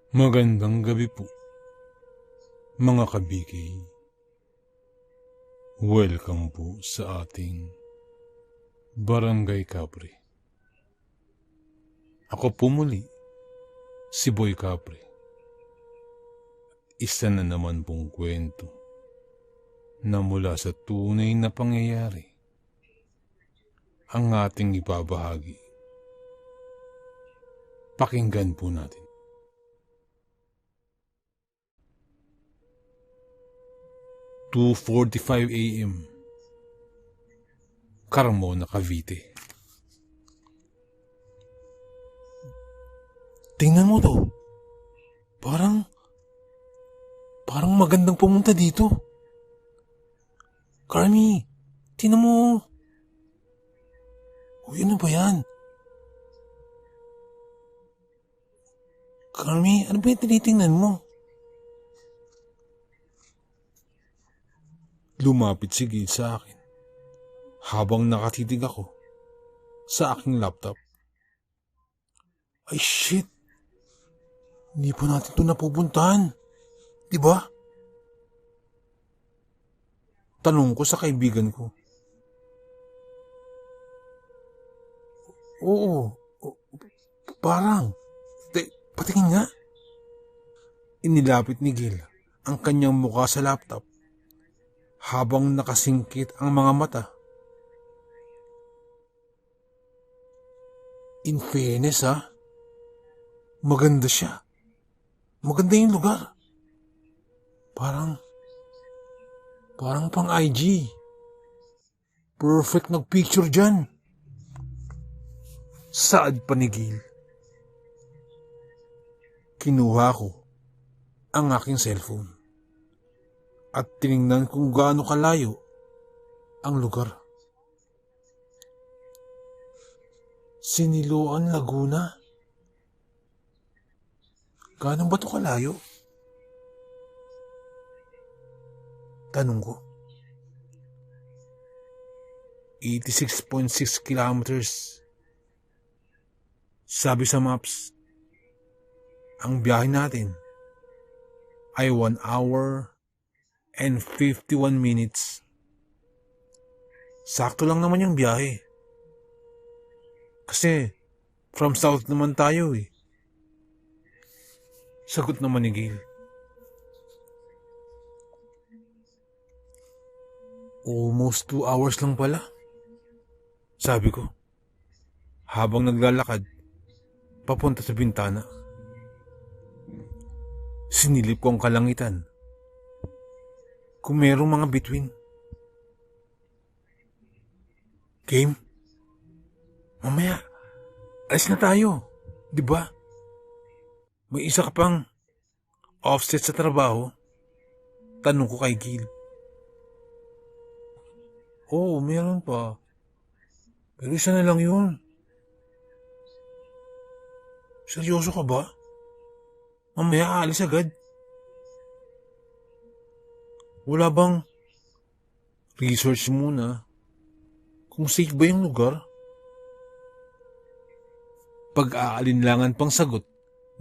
Magandang gabi po, mga kabigay. Welcome po sa ating Barangay Capre. Ako po muli, si Boy Capre. Isa na naman pong kwento na mula sa tunay na pangyayari ang ating ibabahagi. Pakinggan po natin. 2:45 a.m. Carmona, Cavite. Tingnan mo to. Parang magandang pumunta dito. Carmi, tingnan mo. Uy, ano ba yan? Carmi, ano ba yung tinitingnan mo? Lumapit si Gil sa akin habang nakatitig ako sa aking laptop. Ay shit! Hindi pa natin ito napupuntahan. Diba? Tanong ko sa kaibigan ko. Oo, parang. Patingin nga. Inilapit ni Gil ang kanyang mukha sa laptop habang nakasingkit ang mga mata. In fairness maganda siya. Maganda yung lugar. Parang pang IG. Perfect nagpicture dyan. Saad pa ni Gil. Kinuha ko ang aking cellphone at tiningnan kung gaano kalayo ang lugar. Siniloan, Laguna? Gaano ba ito kalayo? Tanong ko. 86.6 kilometers. Sabi sa maps, ang biyahe natin ay 1 hour and 51 minutes. Sakto lang naman yung biyahe. Kasi from south naman tayo eh. Sagot naman ni Gil. Almost 2 hours lang pala. Sabi ko, habang naglalakad papunta sa bintana. Sinilip ko ang kalangitan kung merong mga bituin. Game? Mamaya, alis na tayo. Diba? May isa ka pang offset sa trabaho? Tanong ko kay Gil. Oo, meron pa. Pero isa na lang yun. Seryoso ka ba? Mamaya aalis agad. Wala bang research muna kung safe ba yung lugar? Pag-aalinlangan pang sagot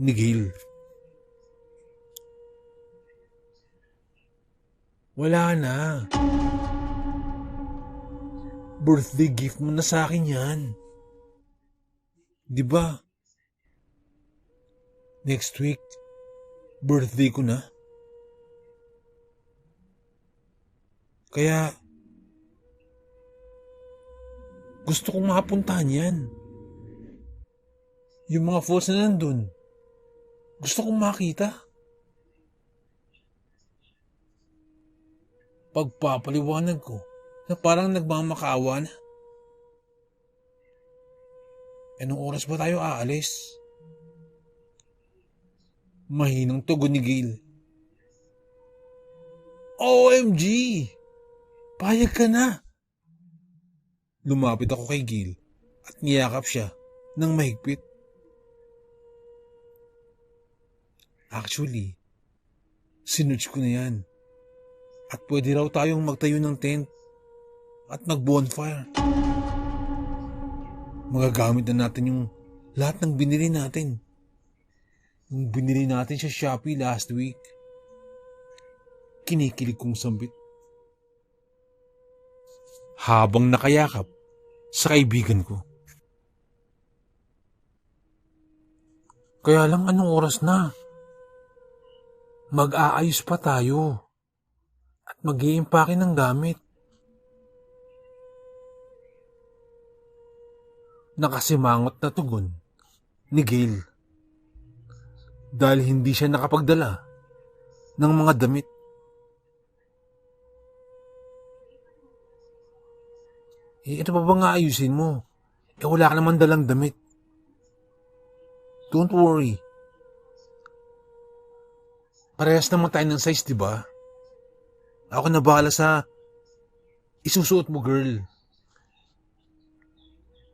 ni Gil. Wala na. Birthday gift mo na sa akin yan. Diba? Next week, birthday ko na. Kaya, gusto kong makapuntahan yan. Yung mga falls na nandun, gusto kong makita. Pagpapaliwanag ko na parang nagmamakaawa na. Anong oras ba tayo aalis? Mahinang tugon ni Gil. OMG! Payag ka na! Lumapit ako kay Gil at niyakap siya ng mahigpit. Actually, sinuch ko na yan. At pwede raw tayong magtayo ng tent at mag-bonfire. Magagamit na natin yung lahat ng binili natin. Nung binili natin sa Shopee last week. Kinikilig kong sambit. Habang nakayakap sa kaibigan ko. Kaya lang anong oras na? Mag-aayos pa tayo. At mag-iimpake ng gamit. Nakasimangot na tugon ni Gail. Dahil hindi siya nakapagdala ng mga damit. Ito pa bang aayusin mo? Wala ka naman dalang damit. Don't worry. Parehas naman tayo ng size, diba? Ako na bahala sa isusuot mo, girl.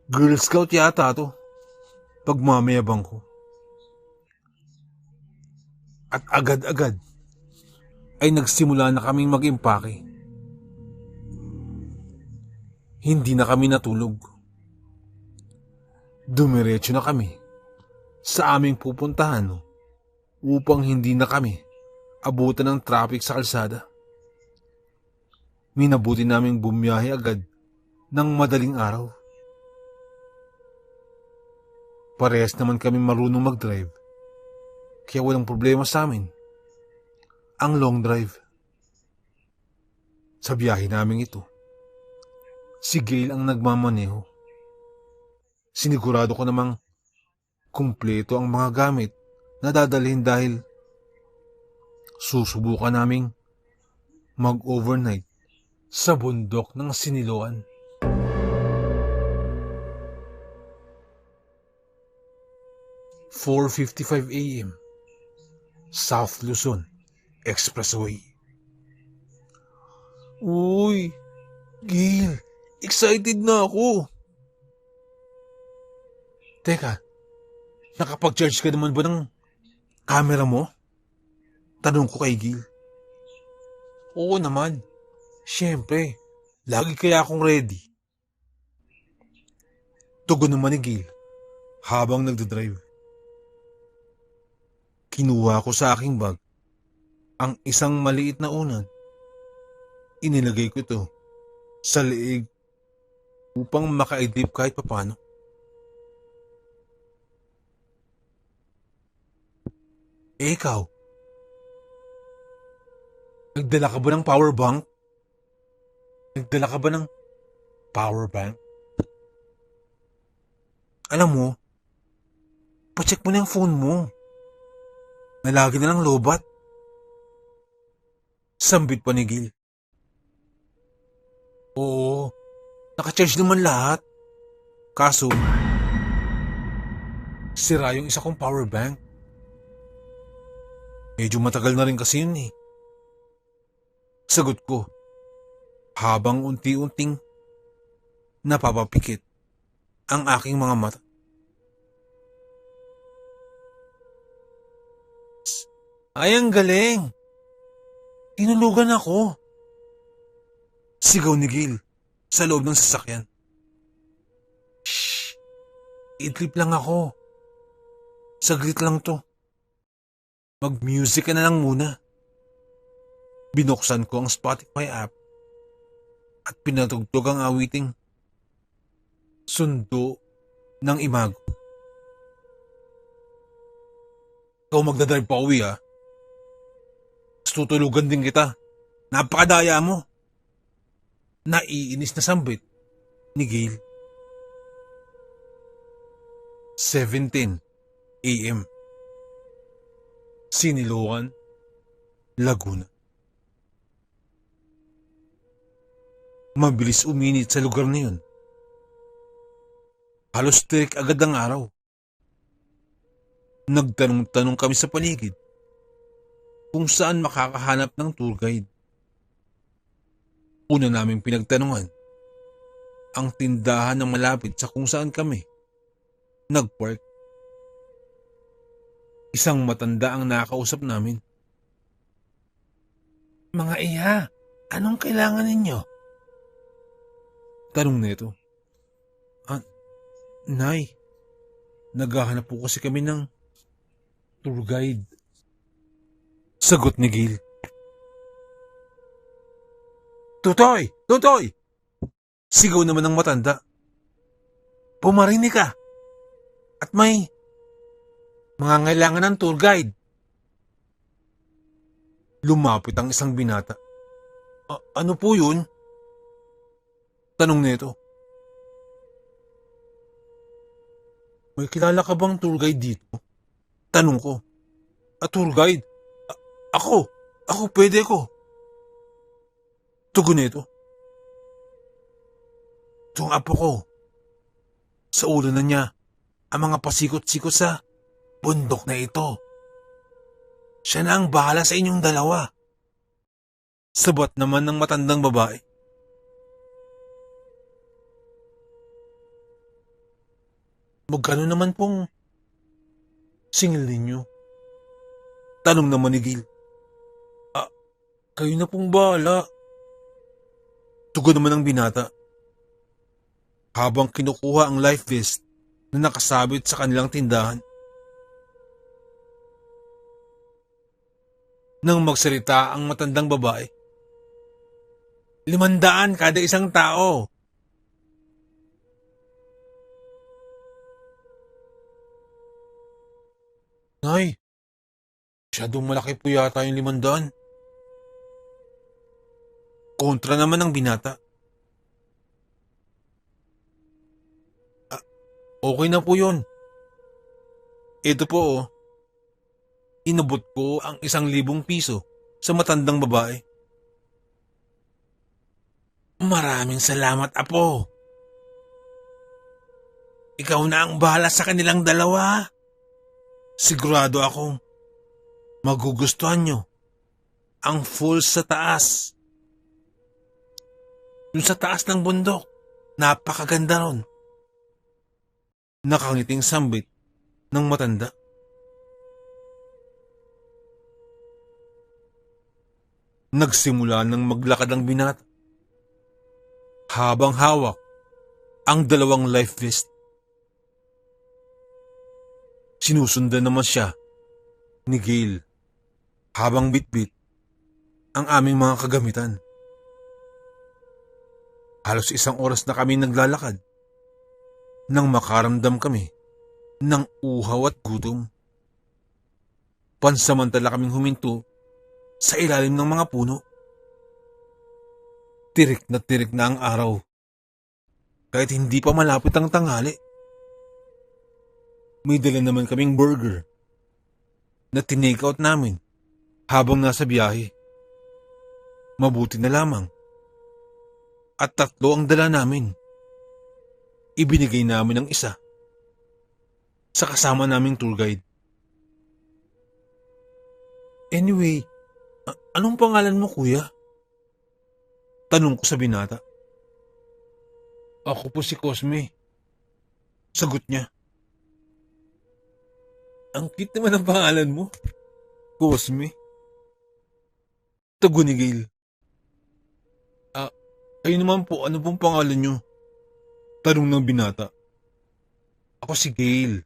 Girl Scout yata to. Pagmamayabang ko. At agad-agad ay nagsimula na kaming mag-impake. Hindi na kami natulog. Dumiretso na kami sa aming pupuntahan upang hindi na kami abutan ng traffic sa kalsada. Minabuti naming bumiyahe agad ng madaling araw. Parehas naman kami marunong mag-drive, kaya walang problema sa amin ang long drive. Sa biyahe namin ito, si Gail ang nagmamaneho. Sinigurado ko namang kumpleto ang mga gamit na dadalhin dahil susubukan naming mag-overnight sa bundok ng Siniloan. "4:55 a.m. South Luzon Expressway." Uy, Gail, excited na ako. Teka, nakapag-charge ka naman ba ng camera mo? Tanong ko kay Gail. Oo naman. Siyempre, lagi kaya akong ready. Tugon naman ni Gail habang nagdadrive. Kinuha ko sa aking bag ang isang maliit na unan. Inilagay ko ito sa leeg upang makaidlip kahit papano. Ikaw, nagdala ka ba ng power bank? Nagdala ka ba ng power bank? Alam mo, pacheck mo na yung phone mo. Nalagi na lang lobat. Sambit pa ni Gil. Oo, nakacharge naman lahat. Kaso, sira yung isa kong power bank. Medyo matagal na rin kasi yun eh. Sagot ko, habang unti-unting napapapikit ang aking mga mata. Ay, ang galing! Tinulugan ako. Sigaw ni Gil sa loob ng sasakyan. Shh! Idlip lang ako. Saglit lang to. Mag-music ka na lang muna. Binuksan ko ang Spotify app at pinatugtog ang awiting Sundo ng Imago. Ikaw magdadrive pa uwi ha. Tutulugan din kita. Napakadaya mo. Naiinis na sambit ni Gail. 7:10 a.m. Siniloan, Laguna. Mabilis uminit sa lugar na yun. Halos tirik agad ang araw. Nagtanong-tanong kami sa paligid kung saan makakahanap ng tour guide. Una naming pinagtanungan ang tindahan ng malapit sa kung saan kami nagpark. Isang matanda ang nakausap namin. Mga iya, anong kailangan ninyo? Tanong nito. Nay, naghahanap po kasi kami ng Tour guide. Sagot ni Gil. Tutoy! Tutoy! Sigaw naman ng matanda. Pumarinig ka. At may mangangailangan ng tour guide. Lumapit ang isang binata. Ano po yun? Tanong nito. May kilala ka bang tour guide dito? Tanong ko. Tour guide? Ako pwede ko. Tugon nito. Itong apo ko. Sa ulo na niya ang mga pasikot-sikot sa bundok na ito. Siya na ang bahala sa inyong dalawa. Sabat naman ng matandang babae. Magkano naman pong singil ninyo? Tanong naman ni Gil. Kayo na pong bahala. Tugon naman ng binata. Habang kinukuha ang life vest na nakasabit sa kanilang tindahan. Nang magsalita ang matandang babae. 500 kada isang tao. Nay, masyadong malaki po yata yung 500. Kontra naman ng binata. Okay na po yun. Ito po inabot ko ang 1,000 piso sa matandang babae. Maraming salamat, apo. Ikaw na ang bahala sa kanilang dalawa. Sigurado akong magugustuhan nyo ang falls sa taas. Yung sa taas ng bundok, napakaganda ron. Nakangiting sambit ng matanda. Nagsimula ng maglakad ang binata. Habang hawak ang 2 life vest. Sinusundan naman siya ni Gil habang bitbit ang aming mga kagamitan. Halos 1 oras na kami naglalakad nang makaramdam kami ng uhaw at gutom. Pansamantala kaming huminto sa ilalim ng mga puno. Tirik na ang araw kahit hindi pa malapit ang tanghali. May dala naman kaming burger na tinake out namin habang nasa biyahe. Mabuti na lamang at 3 ang dala namin. Ibinigay namin ang isa sa kasama naming tour guide. Anyway, anong pangalan mo, kuya? Tanong ko sa binata. Ako po si Cosme. Sagot niya. Ang cute naman ang pangalan mo. Cosme. Tugon ni Gil. Kayo naman po, ano pong pangalan niyo? Tanong ng binata. Ako si Gail.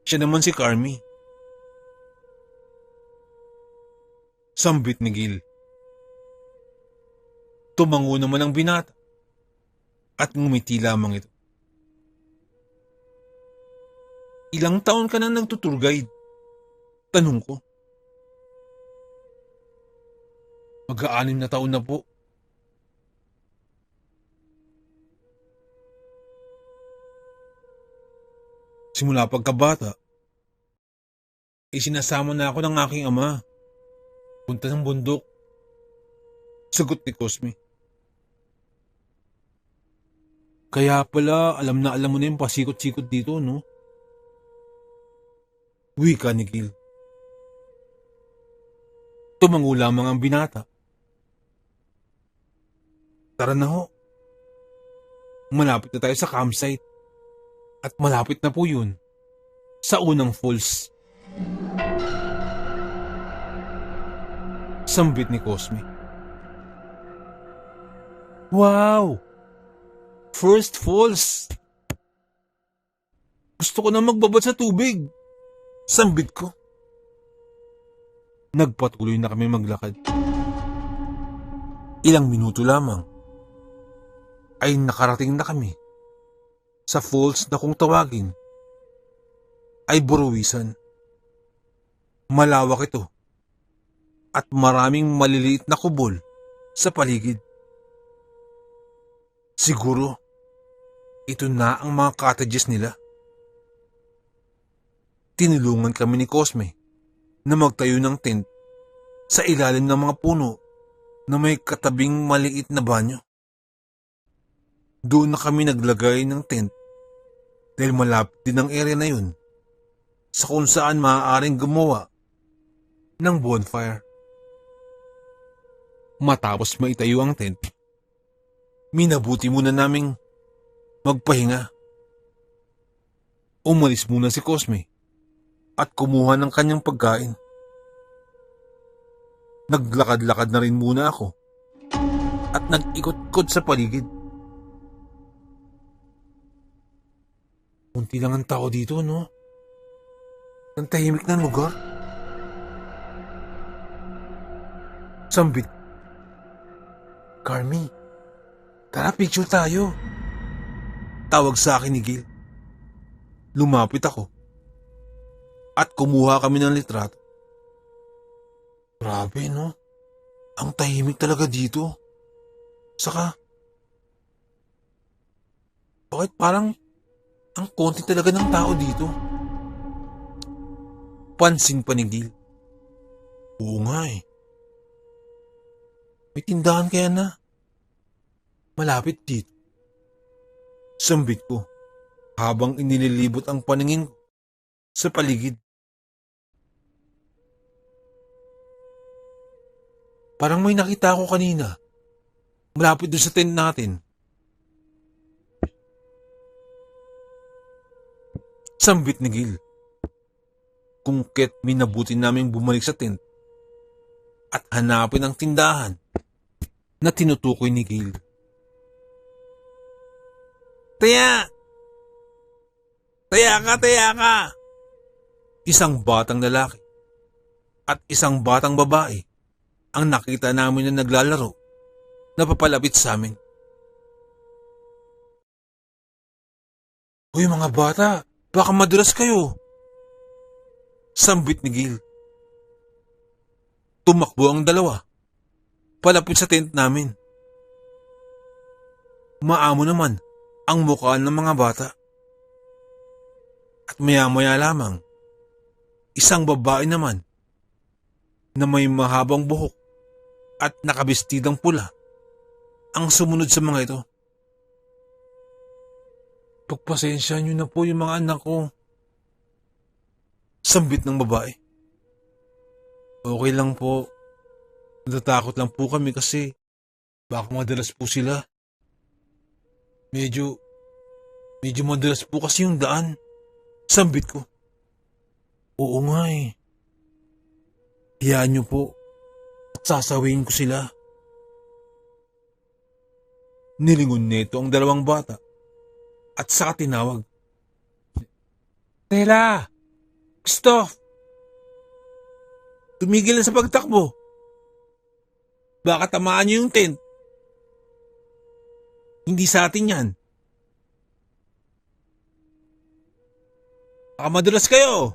Siya naman si Carmi. Sambit ni Gil. Tumango naman ang binata at ngumiti lamang ito. Ilang taon ka na nagtutour guide? Tanong ko. Mag-6 na taon na po. Simula pagkabata, sinasama na ako ng aking ama. Punta ng bundok. Sagot ni Cosme. Kaya pala alam na alam mo na yung pasikot-sikot dito, no? Wika ni Gil. Tumango lamang ang binata. Tara na ho. Malapit na tayo sa campsite. At malapit na po yun sa unang falls. Sambit ni Cosme. Wow! First falls! Gusto ko na magbabad sa tubig. Sambit ko. Nagpatuloy na kami maglakad. Ilang minuto lamang ay nakarating na kami sa falls na kung tawagin ay Buruwisan. Malawak ito at maraming maliliit na kubol sa paligid. Siguro ito na ang mga cottages nila. Tinulungan kami ni Cosme na magtayo ng tent sa ilalim ng mga puno na may katabing maliit na banyo. Doon na kami naglagay ng tent dahil malapit din ang area na yun sa kung saan maaaring gumawa ng bonfire. Matapos maitayo ang tent, minabuti muna naming magpahinga. Umalis muna si Cosme at kumuha ng kanyang pagkain. Naglakad-lakad na rin muna ako at nag-ikot-ikot sa paligid. Kunti lang ang tao dito, no? Ang tahimik na lugar. Sambit. Carmi, tara picture tayo. Tawag sa akin ni Gil. Lumapit ako at kumuha kami ng litrato. Grabe, no? Ang tahimik talaga dito. Saka, bakit parang ang konti talaga ng tao dito? Pansin pa ni Gil. Oo nga eh. May tindahan kaya na malapit dito. Sambit ko habang inililibot ang paningin ko sa paligid. Parang may nakita ako kanina malapit doon sa tent natin. Sambit ni Gil. Kung ket minabuti naming bumalik sa tent at hanapin ang tindahan na tinutukoy ni Gil. Taya! Taya ka! Isang batang lalaki at isang batang babae ang nakita namin na naglalaro na papalapit sa amin. Hoy mga bata, baka madulas kayo. Sambit ni Gil. Tumakbo ang dalawa palapit sa tent namin. Maamo naman ang mukha ng mga bata. At maya-maya lamang, isang babae naman na may mahabang buhok at nakabestidang pula ang sumunod sa mga ito. Pagpasensya niyo na po yung mga anak ko. Sambit ng babae. Okay lang po. Natatakot lang po kami kasi baka madalas po sila. Medyo madalas po kasi yung daan. Sambit ko. Oo nga eh. Hiyaan niyo po at sasawihin ko sila. Nilingon nito ang dalawang bata at saka tinawag. Tela! Stop! Tumigil na sa pagtakbo. Baka tamaan niyo yung tent. Hindi sa atin yan. Baka madulas kayo.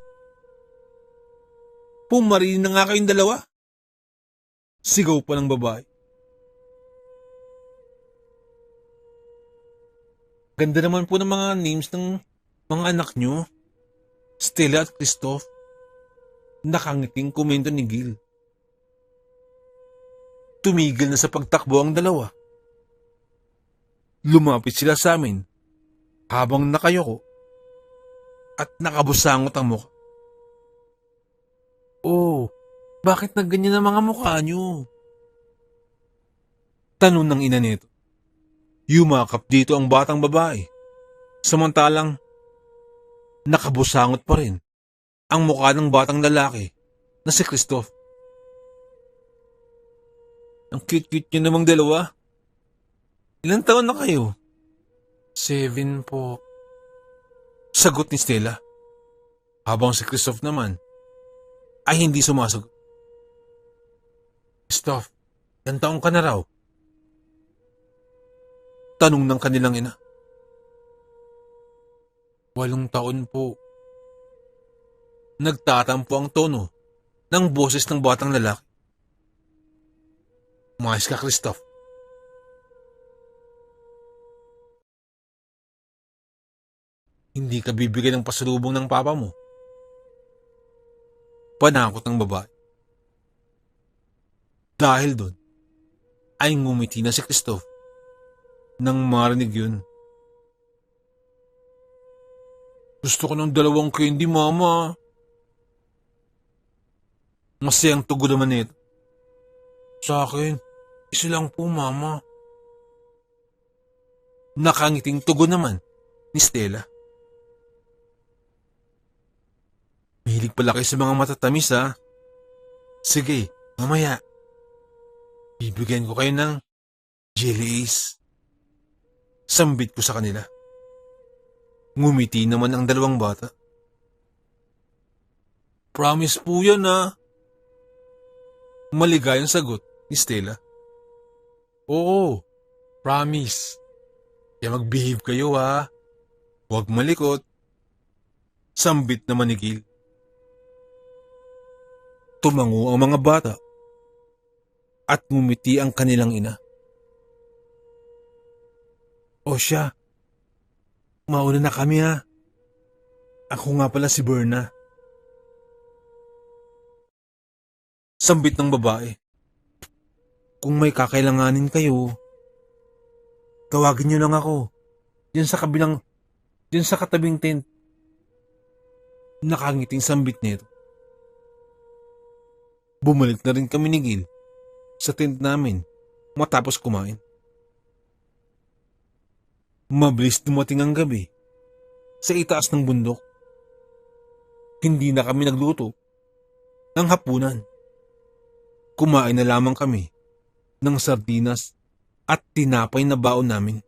Pumarili na nga kayong dalawa. Sigaw pa ng babae. Ganda naman po ng mga names ng mga anak nyo. Stella at Christoph. Nakangiting komento ni Gil. Tumigil na sa pagtakbo ang dalawa. Lumapit sila sa amin habang nakayoko at nakabusangot ang mukha. Oh, bakit nagganyan ang mga mukha nyo? Tanong ng ina nito. Yumakap dito ang batang babae. Samantalang nakabusangot pa rin ang mukha ng batang lalaki na si Christoph. Ang cute-cute nyo namang dalawa. Ilang taon na kayo? 7 po. Sagot ni Stella. Habang si Christoph naman ay hindi sumasagot. Christoph, ilang taong ka na raw? Tanong ng kanilang ina. 8 taon po. Nagtatampo ang tono ng boses ng batang lalaki. Umayos ka, Christoph. Hindi ka bibigyan ng pasalubong ng papa mo. Panakot ng babae. Dahil doon, ay ngumiti na si Christoph nang marinig yun. Gusto ko ng 2 candy, mama. Masayang tugon naman nito. Sa akin, 1 lang po, mama. Nakangiting tugon naman ni Stella. Mahilig pala kayo sa mga matatamis, ha? Sige, mamaya. Bibigyan ko kayo ng jelly ace. Sambit ko sa kanila. Ngumiti naman ang 2 bata. Promise po yan, ha? Maligayang sagot ni Stella. Oo, promise. Kaya mag-behave kayo, ha? Huwag malikot. Sambit naman ni Gil. Tumango ang mga bata at ngumiti ang kanilang ina. O siya, mauna na kami, ha? Ako nga pala si Berna. Sambit ng babae. Kung may kakailanganin kayo, tawagin niyo lang ako. Diyan sa katabing tent. Nakangiting sambit nito. Bumalik na rin kami ni Gil sa tent namin matapos kumain. Mabilis dumating ang gabi sa itaas ng bundok. Hindi na kami nagluto ng hapunan. Kumain na lamang kami ng sardinas at tinapay na baon namin.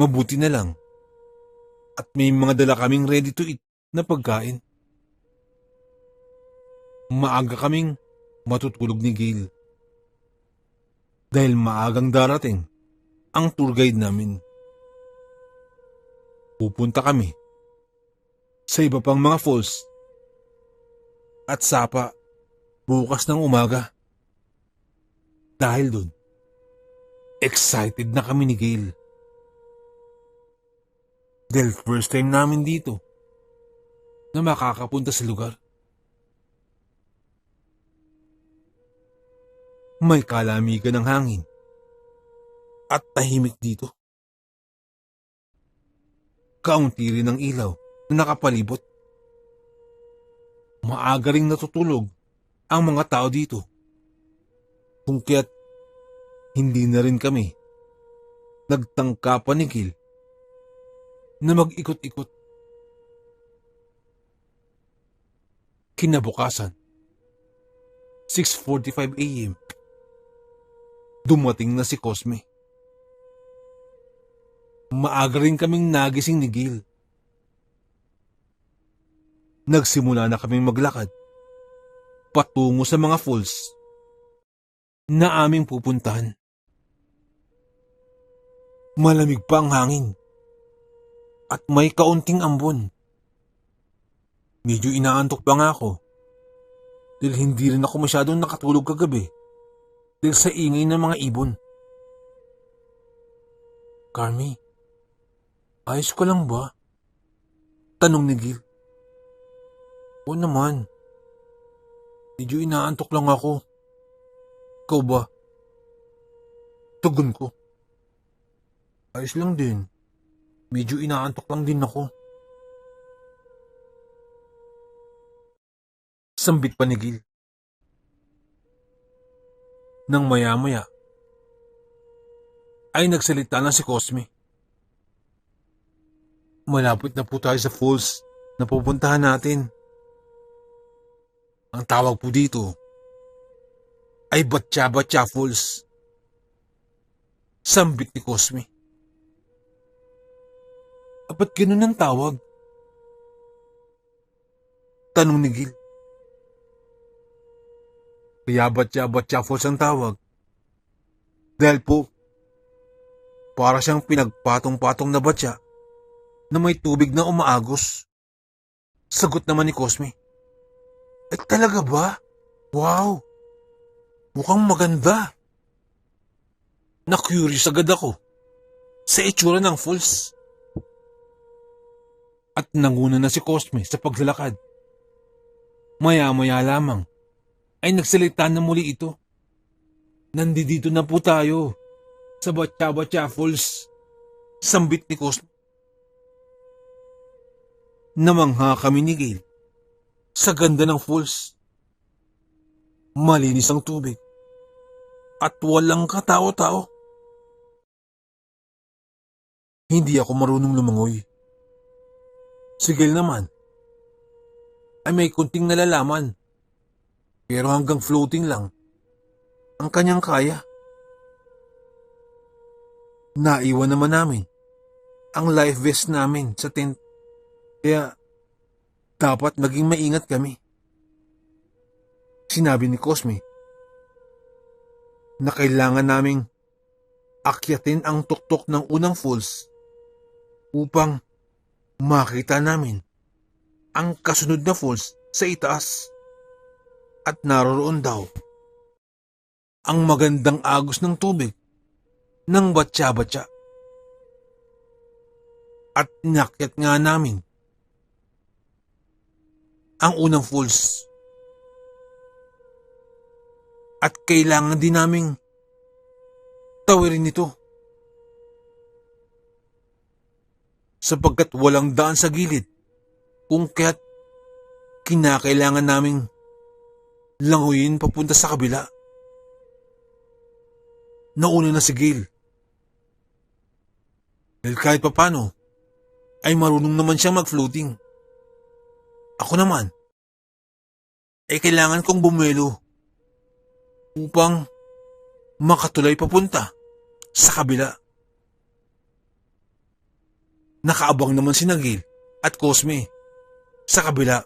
Mabuti na lang at may mga dala kaming ready to eat na pagkain. Maaga kaming matutulog ni Gil dahil maagang darating ang tour guide namin. Pupunta kami sa iba pang mga falls at sapa bukas ng umaga. Dahil dun, excited na kami ni Gil. Dahil first time namin dito na makakapunta sa lugar. May kalamigan ng hangin at tahimik dito. Kaunti rin ang ilaw na nakapalibot. Maaga ring natutulog ang mga tao dito. Kung kaya't hindi na rin kami nagtangka pa ni Gil na mag-ikot-ikot. Kinabukasan, 6:45 a.m. Dumating na si Cosme. Maaga rin kaming nagising ni Gil. Nagsimula na kaming maglakad patungo sa mga falls na aming pupuntahan. Malamig pa ang hangin at may kaunting ambon. Medyo inaantok pa nga ako dahil hindi rin ako masyadong nakatulog kagabi dahil sa ingay ng mga ibon. Carmi, ayos ka lang ba? Tanong ni Gil. Oo naman. Medyo inaantok lang ako. Ikaw ba? Tugon ko. Ayos lang din. Medyo inaantok lang din ako. Sambit pa ni Gil. Nang maya-maya, ay nagsalita na si Cosme. Malapit na po tayo sa falls na pupuntahan natin. Ang tawag po dito ay Batya-Batya Falls. Sambit ni Cosme. Ba't ganun ang tawag? Tanong ni Gil. Kaya Batya Falls ang tawag. Dahil po, para siyang pinagpatong-patong na batya na may tubig na umaagos. Sagot naman ni Cosme. Ay talaga ba? Wow! Mukhang maganda. Na-curious agad ako sa itsura ng falls. At nanguna na si Cosme sa paglalakad. Maya-maya lamang ay nagsalita na muli ito. Nandito na po tayo sa Batya Falls. Sambit ni Cosme. Namangha kami ni Gail sa ganda ng falls. Malinis ang tubig at walang katao-tao. Hindi ako marunong lumangoy. Si Gail naman ay may kunting nalalaman, pero hanggang floating lang ang kanyang kaya. Naiwan naman namin ang life vest namin sa tent, kaya dapat maging maingat kami. Sinabi ni Cosme na kailangan naming akyatin ang tuktok ng unang falls upang makita namin ang kasunod na falls sa itaas. At naroroon daw ang magandang agos ng tubig ng Batya. At inakyat nga namin ang unang falls. At kailangan din naming tawirin ito, sapagkat walang daan sa gilid, kung kaya't kinakailangan naming languyin papunta sa kabila. Nauna na si Gail. Dahil kahit papano ay marunong naman siyang mag-floating. Ako naman ay kailangan kong bumelo upang makatulay papunta sa kabila. Nakaabang naman si Gail at Cosme sa kabila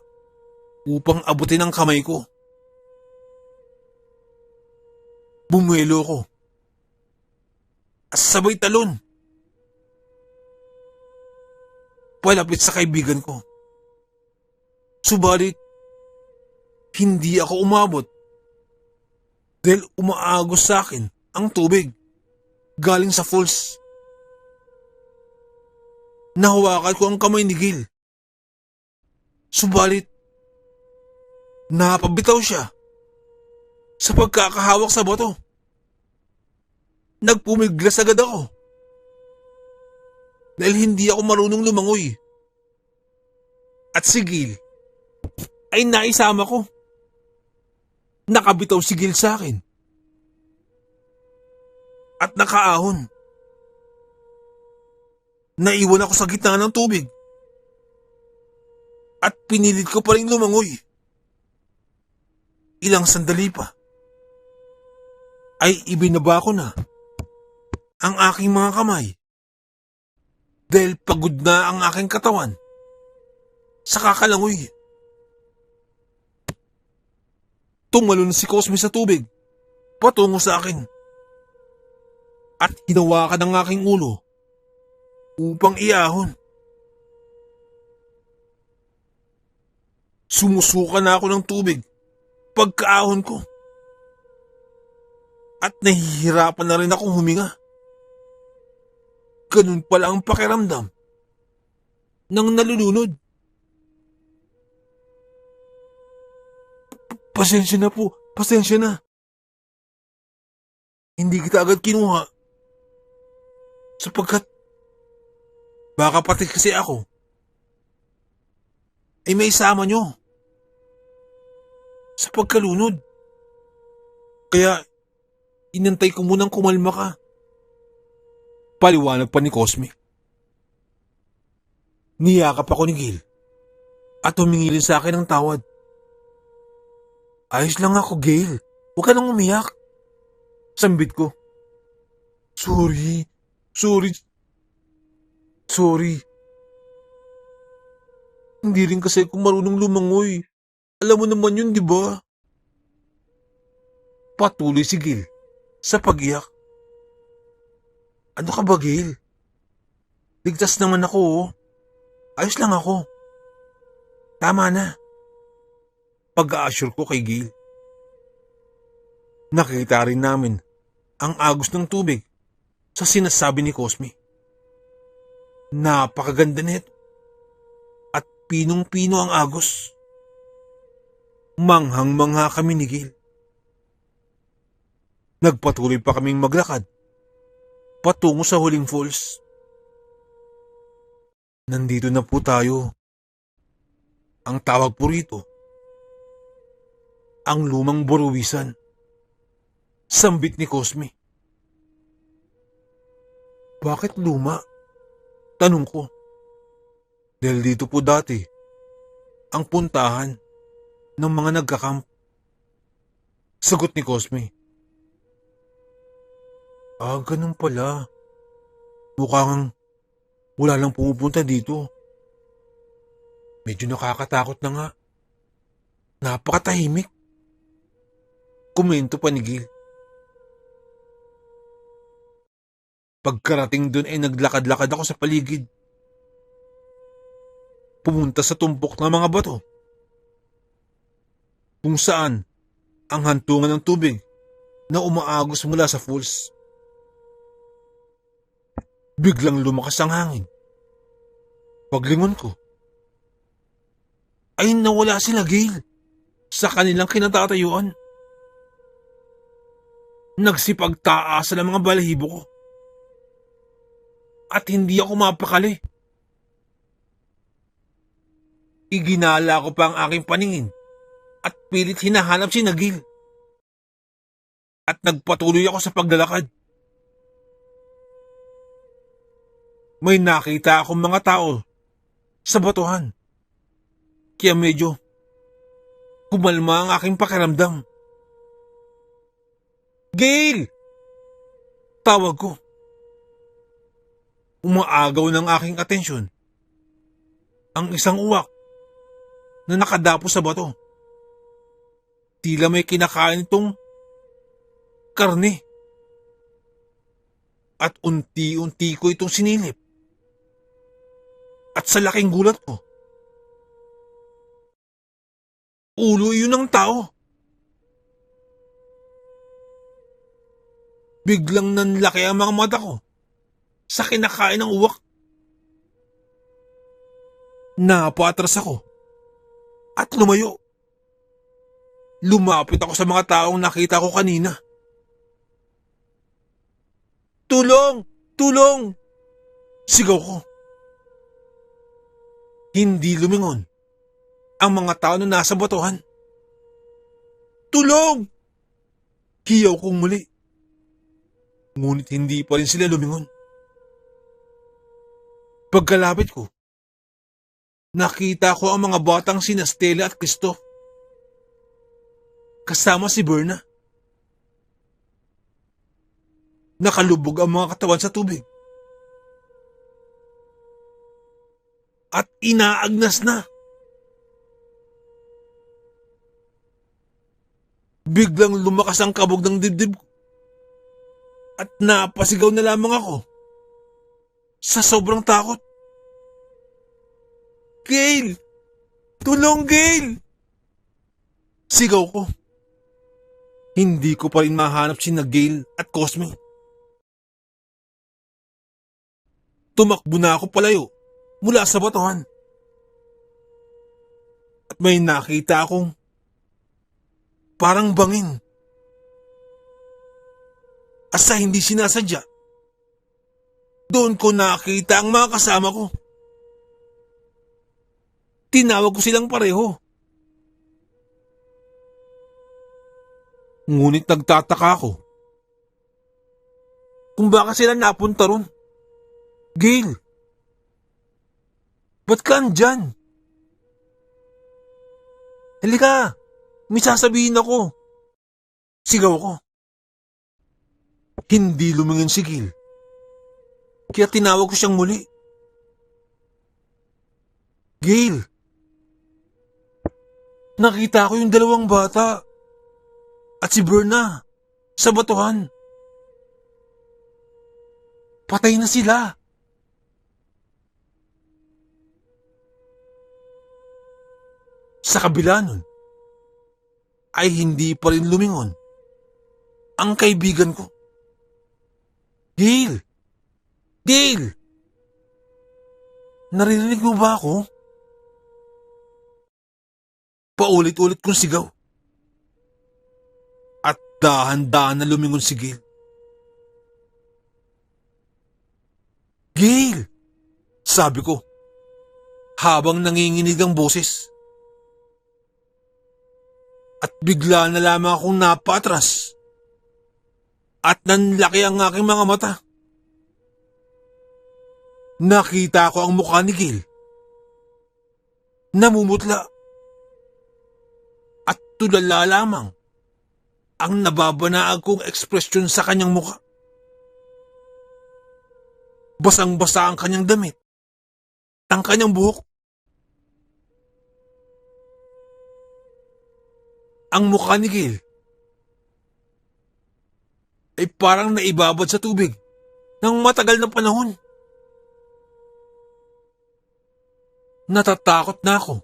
upang abutin ang kamay ko. Bumelo ko. Sabay talon. Palapit sa kaibigan ko. Subalit, hindi ako umabot dahil umaagos sa akin ang tubig galing sa falls. Nahawakan ko ang kamay ni Gil. Subalit, napabitaw siya sa pagkakahawak sa bato. Nagpumiglas agad ako dahil hindi ako marunong lumangoy. At si Gil ay naisama ko. Nakabitaw si Gil sa akin at nakaahon. Naiwan ako sa gitna ng tubig at pinilit ko pa rin lumangoy. Ilang sandali pa ay ibinaba ko na ang aking mga kamay dahil pagod na ang aking katawan sa kakalangoy. Tumalon si Cosme sa tubig patungo sa akin at hinawakan ang aking ulo upang iahon. Sumusuka na ako ng tubig pagkaahon ko at nahihirapan na rin akong huminga. Ganun pala ang pakiramdam ng nalulunod. Pasensya na po, pasensya na. Hindi kita agad kinuha sapagkat baka pati kasi ako ay may sama nyo sa pagkalunod. Kaya inantay ko munang kumalma ka. Paliwanag pa ni Cosme. Niyakap ako ni Gil at humingilin sa akin ng tawad. Ayos lang ako, Gail. Huwag ka nang umiyak. Sambit ko. Sorry. Hindi rin kasi ako marunong lumangoy. Alam mo naman yun, di ba? Patuloy si Gil sa pag-iyak. Ano ka ba, Gil? Ligtas naman ako, oh. Ayos lang ako. Tama na. Pag-a-assure ko kay Gil. Nakita rin namin ang agos ng tubig sa sinasabi ni Cosme. Napakaganda nito. At pinong-pino ang agos. Manghang-mangha kami ni Gil. Nagpatuloy pa kaming maglakad patungo sa huling falls. Nandito na po tayo. Ang tawag po rito, ang lumang buruwisan. Sambit ni Cosme. Bakit luma? Tanong ko. Dahil dito po dati ang puntahan ng mga nagkakamp. Sagot ni Cosme. Ganun pala. Mukhang wala lang pumupunta dito. Medyo nakakatakot na nga. Napakatahimik. Komento pa ni Gil. Pagkarating dun ay naglakad-lakad ako sa paligid. Pumunta sa tumpok ng mga bato. Kung saan ang hantungan ng tubig na umaagos mula sa falls. Biglang lumakas ang hangin. Paglingon ko, ay nawala sila, Gil, sa kanilang kinatatayuan. Nagsipagtaasan ang mga balahibo ko. At hindi ako mapakali. Iginala ko pa ang aking paningin at pilit hinahanap si Gil. At nagpatuloy ako sa paglalakad. May nakita akong mga tao sa batuhan. Kaya medyo kumalma ang aking pakiramdam. Gil! Tawag ko. Umaagaw ng aking atensyon ang isang uwak na nakadapo sa bato. Tila may kinakain itong karne. At unti-unti ko itong sinilip. At sa laking gulat ko, ulo yun ng tao. Biglang nanlaki ang mga mata ko sa kinakain ng uwak. Napatras ako at lumayo. Lumapit ako sa mga taong nakita ko kanina. Tulong! Tulong! Sigaw ko. Hindi lumingon ang mga tao na nasa batuhan. Tulong! Hiyaw kong muli. Ngunit hindi pa rin sila lumingon. Pagkalapit ko, nakita ko ang mga batang sina Stella at Christoph. Kasama si Berna. Nakalubog ang mga katawan sa tubig. At inaagnas na. Biglang lumakas ang kabog ng dibdib ko. At napasigaw na lamang ako sa sobrang takot. Gail! Tulong, Gail! Sigaw ko. Hindi ko pa rin mahanap si Gail at Cosme. Tumakbo na ako palayo mula sa batuhan. At may nakita akong parang bangin. Asa hindi sinasadya. Doon ko nakita ang mga kasama ko. Tinawag ko silang pareho. Ngunit nagtataka ako kung bakit sila napunta ron. Gail, ba't ka andyan? Halika, may sasabihin ako. Sigaw ko. Hindi lumingin si Gail. Kaya tinawag ko siyang muli. Gail, Nakita ko yung dalawang bata at si Berna sa batuhan. Patay na sila. Sa kabila nun, ay hindi pa rin lumingon ang kaibigan ko. Gail! Gail! Naririnig mo ba ako? Paulit-ulit kong sigaw. At dahan-dahan na lumingon si Gail. Gail! Sabi ko, habang nanginginig ang boses. At bigla na lamang akong napatras. At nanlaki ang aking mga mata. Nakita ko ang mukha ni Gail. Namumutla. At tulala lamang ang nababanaag kong ekspresyon sa kanyang mukha. Basang-basa ang kanyang damit. Ang kanyang buhok. Ang mukha ni Gail ay parang naibabad sa tubig ng matagal na panahon. Natatakot na ako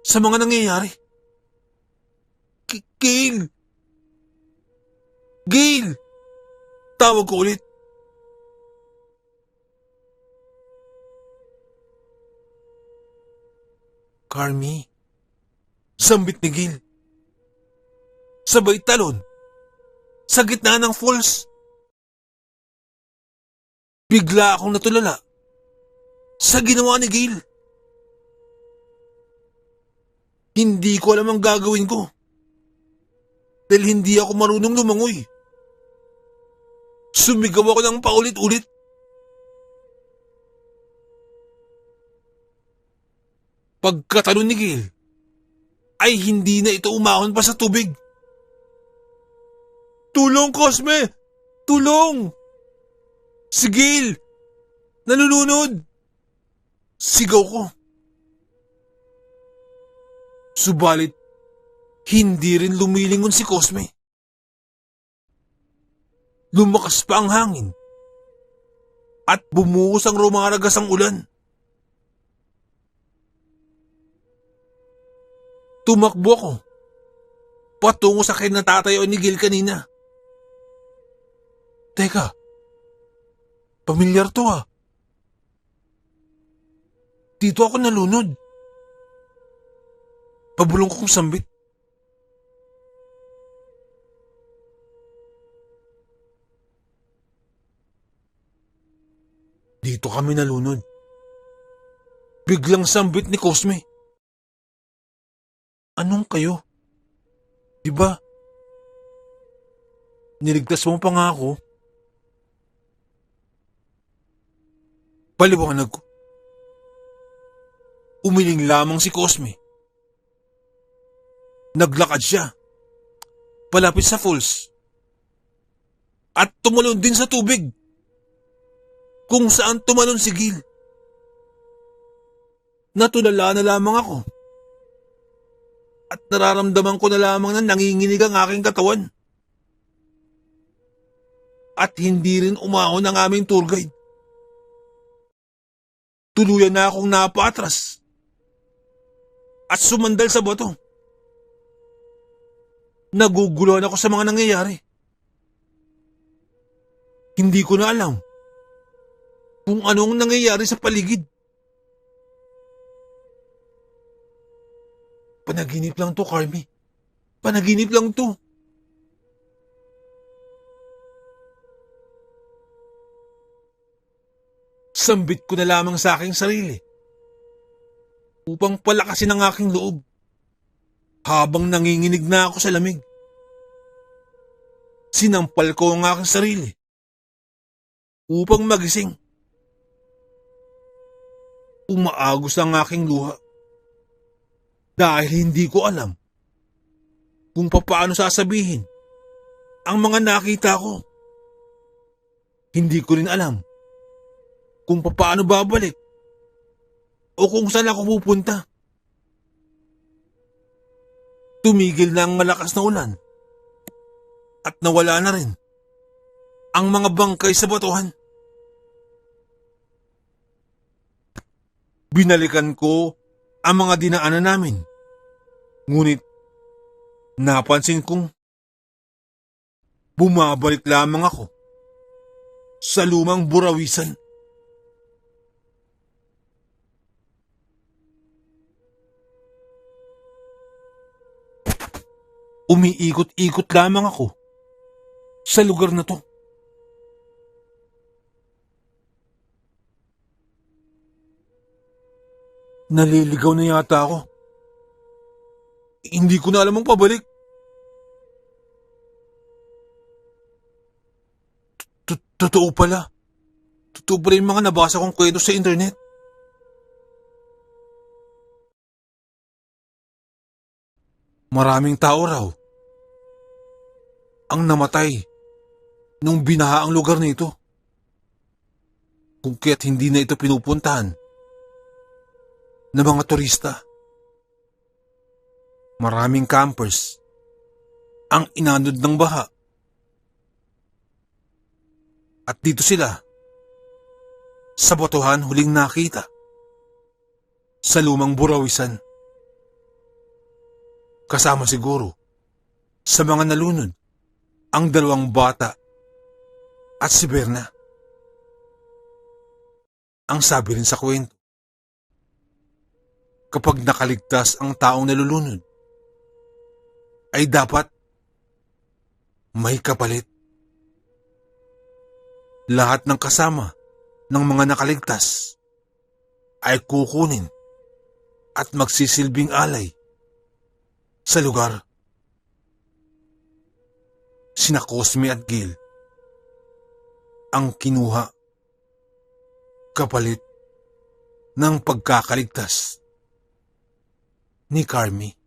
sa mga nangyayari. Gail! Gail! Tawag ko ulit. Carmi, sambit ni Gail. Sabay talon sa gitna ng falls. Bigla akong natulala sa ginawa ni Gail. Hindi ko alam ang gagawin ko dahil hindi ako marunong lumangoy. Sumigaw ako ng paulit-ulit. Pagkatalon ni Gail ay hindi na ito umahon pa sa tubig. Tulong, Cosme! Tulong! Si Gail! Nalulunod! Sigaw ko. Subalit, hindi rin lumilingon si Cosme. Lumakas pa ang hangin at bumuhos ang rumaragas ang ulan. Tumakbo ako patungo sa kinatatayo ni Gail kanina. Teka, pamilyar to ah. Dito ako nalunod. Pabulong kong sambit. Dito kami nalunod. Biglang sambit ni Cosme. Anong kayo? Diba? Niligtas mo pa nga ako. Paliwanag ko. Umiling lamang si Cosme. Naglakad siya palapit sa falls at tumalon din sa tubig kung saan tumalon si Gail. Natulala na lamang ako at nararamdaman ko na lamang na nanginginig ang aking katawan. At hindi rin umahon ang aming tour guide. Tuluyan na akong napatras at sumandal sa bato. Naguguluhan ako sa mga nangyayari. Hindi ko na alam kung anong nangyayari sa paligid. Panaginip lang to, Carmi. Panaginip lang to. Sambit ko na lamang sa aking sarili upang palakasin ang aking loob habang nanginginig na ako sa lamig. Sinampal ko ang aking sarili upang magising. Umaagos ang aking luha dahil hindi ko alam kung paano sasabihin ang mga nakita ko. Hindi ko rin alam kung paano babalik o kung saan ako pupunta. tumigil na ang malakas na ulan at nawala na rin ang mga bangkay sa batuhan. Binalikan ko ang mga dinaanan namin, ngunit napansin kong bumabalik lamang ako sa lumang burawisan. Umiikot-ikot lamang ako sa lugar na to. Naliligaw na yata ako. Hindi ko na alam ang pabalik. Totoo pala. Totoo pala yung mga nabasa kong kwento sa internet. Maraming tao raw ang namatay nung binaha ang lugar na ito. Kung kaya't hindi na ito pinupuntahan ng mga turista. Maraming campers ang inanod ng baha. At dito sila sa batuhan huling nakita sa lumang burawisan. Kasama siguro sa mga nalunod ang 2 bata at si Berna. Ang sabi rin sa kwento, kapag nakaligtas ang taong nalulunod, ay dapat may kapalit. Lahat ng kasama ng mga nakaligtas ay kukunin at magsisilbing alay sa lugar. Sina Cosme at Gil ang kinuha kapalit ng pagkakaligtas ni Carmi.